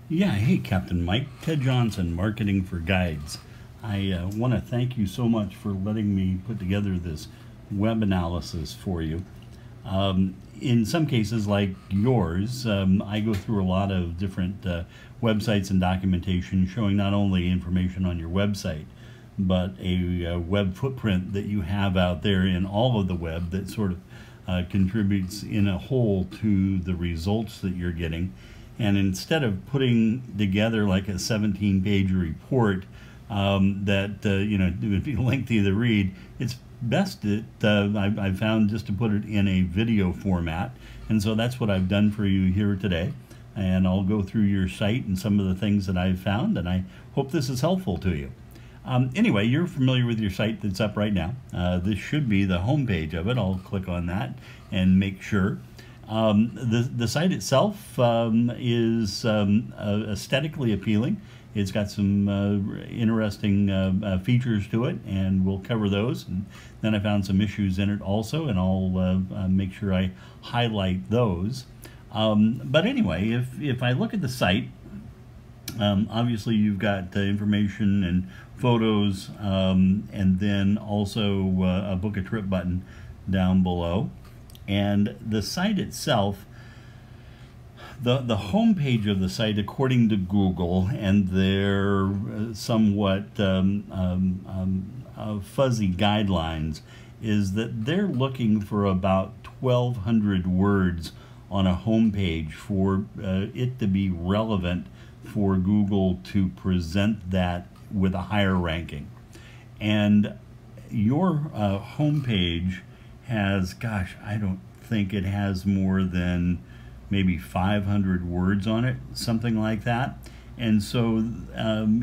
Yeah, hey, Captain Mike. Ted Johnson, Marketing for Guides. I want to thank you so much for letting me put together this web analysis for you. In some cases, like yours, I go through a lot of different websites and documentation showing not only information on your website, but a web footprint that you have out there in all of the web that sort of contributes in a whole to the results that you're getting. And instead of putting together like a 17-page report that it would be lengthy to read, it's best that I found just to put it in a video format. And so that's what I've done for you here today. And I'll go through your site and some of the things that I've found, and I hope this is helpful to you. Anyway, you're familiar with your site that's up right now. This should be the home page of it. I'll click on that and make sure. The site itself is aesthetically appealing. It's got some interesting features to it, and we'll cover those. And then I found some issues in it also, and I'll make sure I highlight those. But anyway, if I look at the site, obviously you've got information and photos, and then also a book a trip button down below. And the site itself, the home page of the site, according to Google and their somewhat fuzzy guidelines, is that they're looking for about 1,200 words on a home page for it to be relevant for Google to present that with a higher ranking. And your home page has, gosh, I don't think it has more than maybe 500 words on it, something like that. And so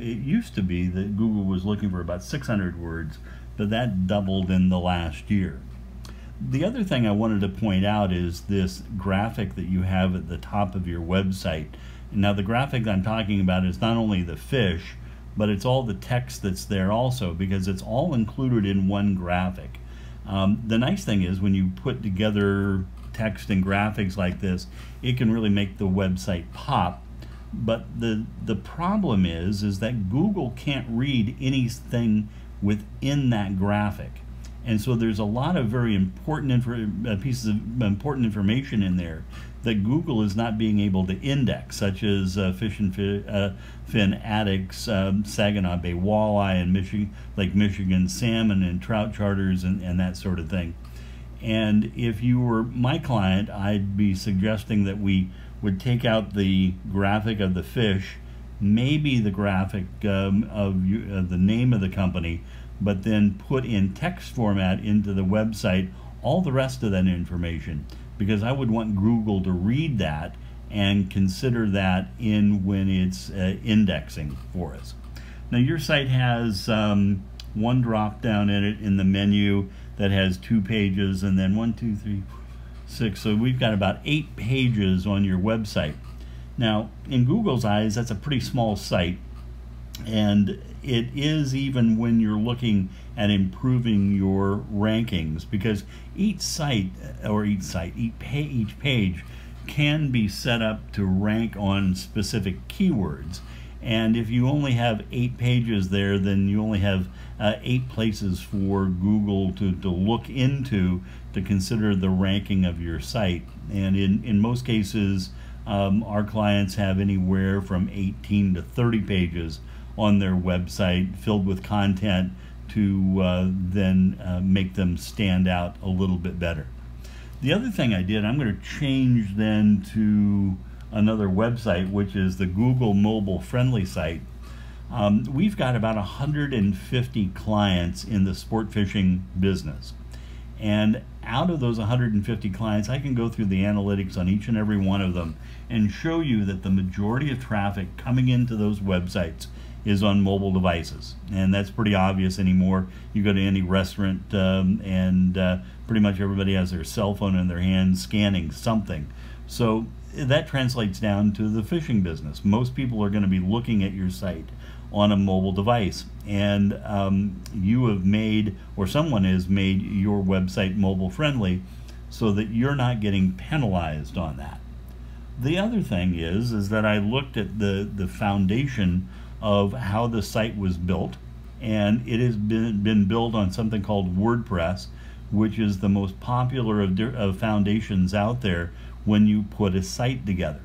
it used to be that Google was looking for about 600 words, but that doubled in the last year. The other thing I wanted to point out is this graphic that you have at the top of your website. Now, the graphic I'm talking about is not only the fish, but it's all the text that's there also, because it's all included in one graphic. The nice thing is when you put together text and graphics like this, it can really make the website pop. But the problem is that Google can't read anything within that graphic. And so there's a lot of very important pieces of important information in there that Google is not being able to index, such as fish and finnAtics, Saginaw Bay walleye, and Lake Michigan salmon and trout charters and that sort of thing. And if you were my client, I'd be suggesting that we would take out the graphic of the fish, maybe the graphic of the name of the company, but then put in text format into the website all the rest of that information, because I would want Google to read that and consider that in when it's indexing for us. Now, your site has one drop down in it in the menu that has 2 pages, and then 1, 2, 3, 6. So we've got about 8 pages on your website. Now, in Google's eyes, that's a pretty small site, and it is even when you're looking at improving your rankings, because each page can be set up to rank on specific keywords. And if you only have 8 pages there, then you only have 8 places for Google to look into to consider the ranking of your site. And in most cases, our clients have anywhere from 18 to 30 pages on their website filled with content to then make them stand out a little bit better. The other thing I did, I'm going to change then to another website, which is the Google mobile friendly site. We've got about 150 clients in the sport fishing business. And out of those 150 clients, I can go through the analytics on each and every one of them and show you that the majority of traffic coming into those websites is on mobile devices. And that's pretty obvious anymore. You go to any restaurant and pretty much everybody has their cell phone in their hand scanning something. So that translates down to the fishing business. Most people are going to be looking at your site on a mobile device, and you have made, or someone has made, your website mobile friendly so that you're not getting penalized on that. The other thing is that I looked at the foundation of how the site was built, and it has been built on something called WordPress, which is the most popular of foundations out there when you put a site together.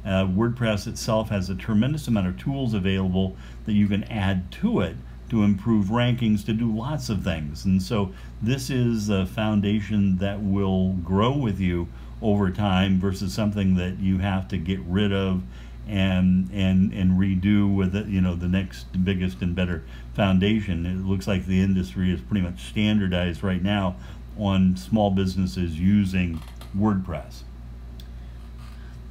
WordPress itself has a tremendous amount of tools available that you can add to it to improve rankings, to do lots of things. And so this is a foundation that will grow with you over time versus something that you have to get rid of and redo with it, you know, the next biggest and better foundation. It looks like the industry is pretty much standardized right now on small businesses using WordPress.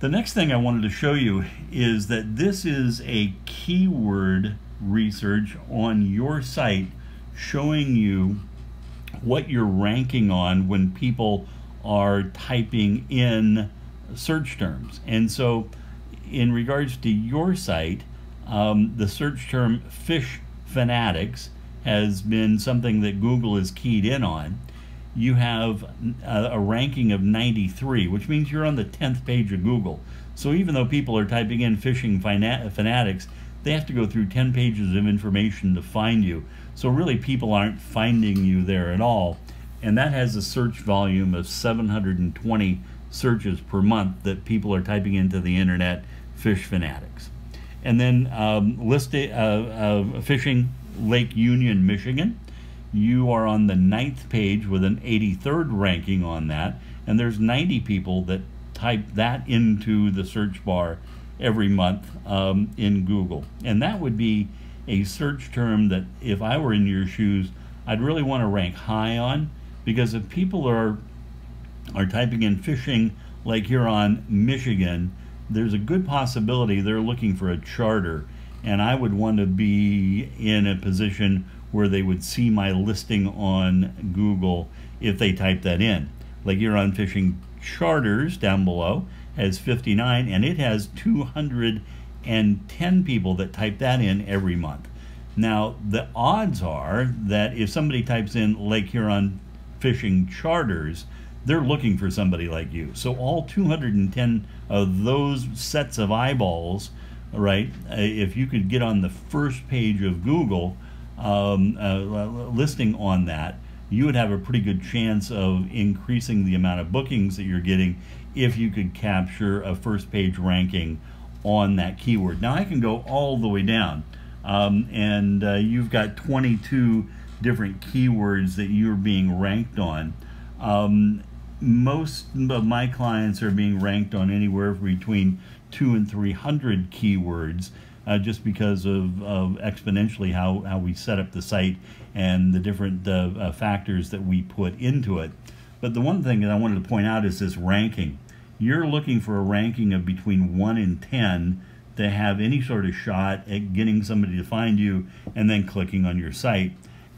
The next thing I wanted to show you is that this is a keyword research on your site showing you what you're ranking on when people are typing in search terms. And so in regards to your site, the search term finnAtics has been something that Google has keyed in on. You have a ranking of 93, which means you're on the 10th page of Google. So even though people are typing in fishing finnAtics, they have to go through 10 pages of information to find you. So really people aren't finding you there at all. And that has a search volume of 720 searches per month that people are typing into the internet, fish finnAtics. And then fishing Lake Union, Michigan. You are on the 9th page with an 83rd ranking on that, and there's 90 people that type that into the search bar every month in Google. And that would be a search term that if I were in your shoes, I'd really want to rank high on, because if people are typing in fishing Lake Huron, Michigan, there's a good possibility they're looking for a charter, and I would want to be in a position where they would see my listing on Google if they type that in. Lake Huron Fishing Charters down below has 59, and it has 210 people that type that in every month. Now, the odds are that if somebody types in Lake Huron Fishing Charters, they're looking for somebody like you. So all 210 of those sets of eyeballs, right, if you could get on the first page of Google listing on that, you would have a pretty good chance of increasing the amount of bookings that you're getting if you could capture a first page ranking on that keyword. Now I can go all the way down, and you've got 22 different keywords that you're being ranked on. Most of my clients are being ranked on anywhere between 200 and 300 keywords, just because of exponentially how we set up the site and the different factors that we put into it. But the one thing that I wanted to point out is this ranking. You're looking for a ranking of between 1 and 10 to have any sort of shot at getting somebody to find you and then clicking on your site.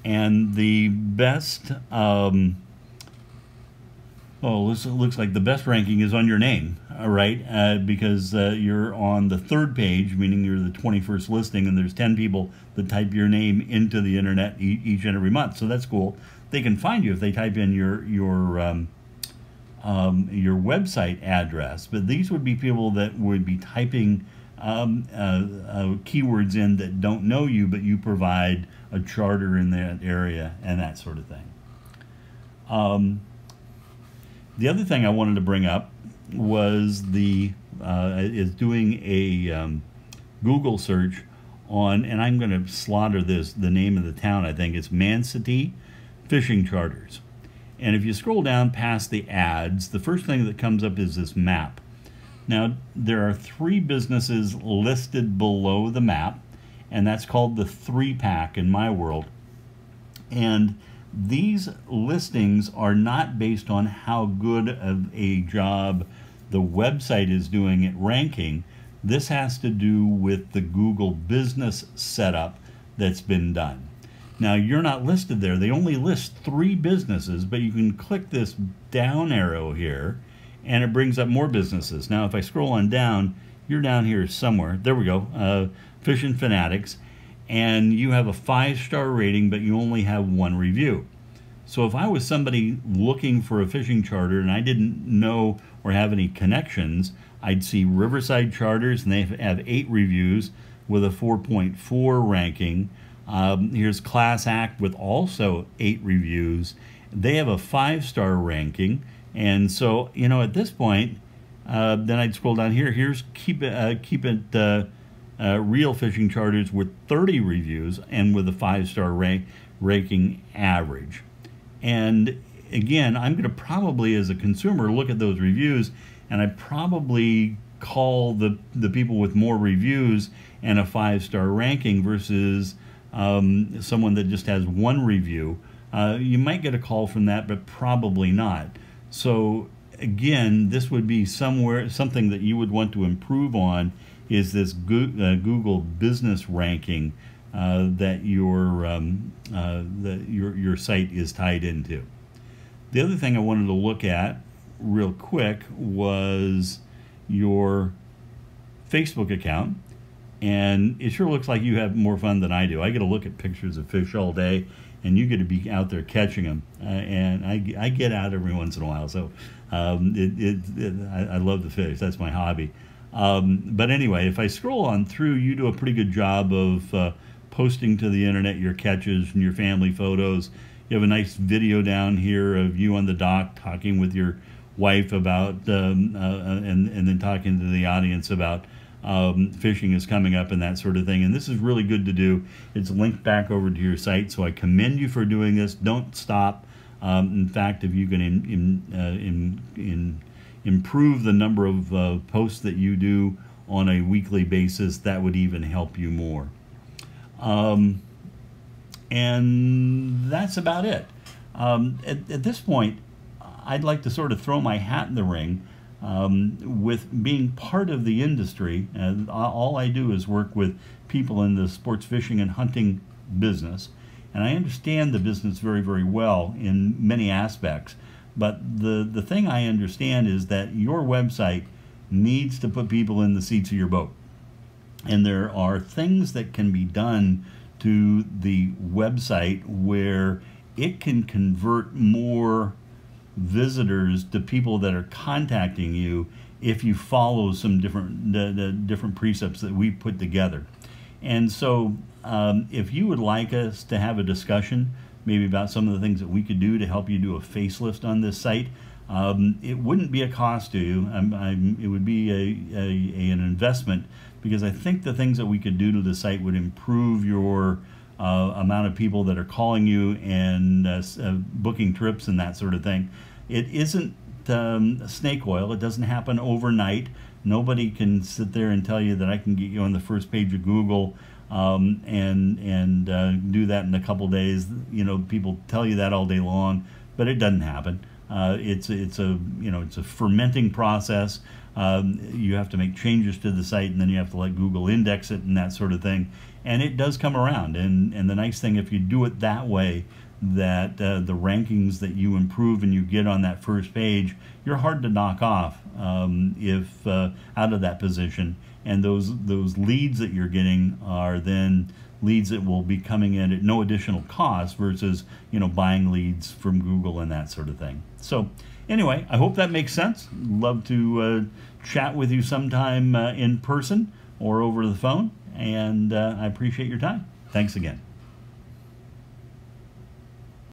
And the best, it looks like the best ranking is on your name, all right? Because you're on the 3rd page, meaning you're the 21st listing, and there's 10 people that type your name into the internet each and every month. So that's cool. They can find you if they type in your website address. But these would be people that would be typing keywords in that don't know you, but you provide a charter in that area and that sort of thing. The other thing I wanted to bring up was doing a Google search on, and I'm going to slaughter the name of the town, I think it's Manatee Fishing Charters. And if you scroll down past the ads, the first thing that comes up is this map. Now, there are 3 businesses listed below the map, and that's called the 3-pack in my world. And these listings are not based on how good of a job the website is doing at ranking. This has to do with the Google business setup that's been done. Now, you're not listed there. They only list 3 businesses, but you can click this down arrow here, and it brings up more businesses. Now, if I scroll on down, you're down here somewhere. There we go, Fishing finnAtics. And you have a 5-star rating, but you only have 1 review. So if I was somebody looking for a fishing charter and I didn't know or have any connections, I'd see Riverside Charters, and they have 8 reviews with a 4.4 ranking. Here's Class Act with also 8 reviews. They have a 5-star ranking. And so, you know, at this point, then I'd scroll down here. Here's Keep It Real Fishing Charters with 30 reviews and with a 5-star ranking average. And again, I'm going to probably, as a consumer, look at those reviews, and I probably call the people with more reviews and a 5-star ranking versus someone that just has 1 review. You might get a call from that, but probably not. So again, this would be something that you would want to improve on, is this Google business ranking that your site is tied into. The other thing I wanted to look at real quick was your Facebook account, and it sure looks like you have more fun than I do. I get to look at pictures of fish all day, and you get to be out there catching them, and I get out every once in a while. So I love the fish. That's my hobby. But anyway, if I scroll on through, you do a pretty good job of posting to the internet your catches and your family photos. You have a nice video down here of you on the dock talking with your wife about, and then talking to the audience about fishing is coming up and that sort of thing. And this is really good to do. It's linked back over to your site, so I commend you for doing this. Don't stop. In fact, if you can improve the number of posts that you do on a weekly basis, that would even help you more. And that's about it. At this point, I'd like to sort of throw my hat in the ring with being part of the industry. All I do is work with people in the sports fishing and hunting business, and I understand the business very, very well in many aspects. But the thing I understand is that your website needs to put people in the seats of your boat. And there are things that can be done to the website where it can convert more visitors to people that are contacting you if you follow some different precepts that we put together. And so if you would like us to have a discussion maybe about some of the things that we could do to help you do a facelift on this site, it wouldn't be a cost to you. It would be an investment, because I think the things that we could do to the site would improve your amount of people that are calling you and booking trips and that sort of thing. It isn't snake oil. It doesn't happen overnight. Nobody can sit there and tell you that I can get you on the first page of Google and do that in a couple days. You know, people tell you that all day long, but it doesn't happen. It's a fermenting process. You have to make changes to the site, and then you have to let Google index it and that sort of thing. And it does come around. And the nice thing, if you do it that way, that the rankings that you improve and you get on that first page, you're hard to knock off if out of that position. And those leads that you're getting are then leads that will be coming in at no additional cost versus, you know, buying leads from Google and that sort of thing. So anyway, I hope that makes sense. Love to chat with you sometime in person or over the phone, and I appreciate your time. Thanks again.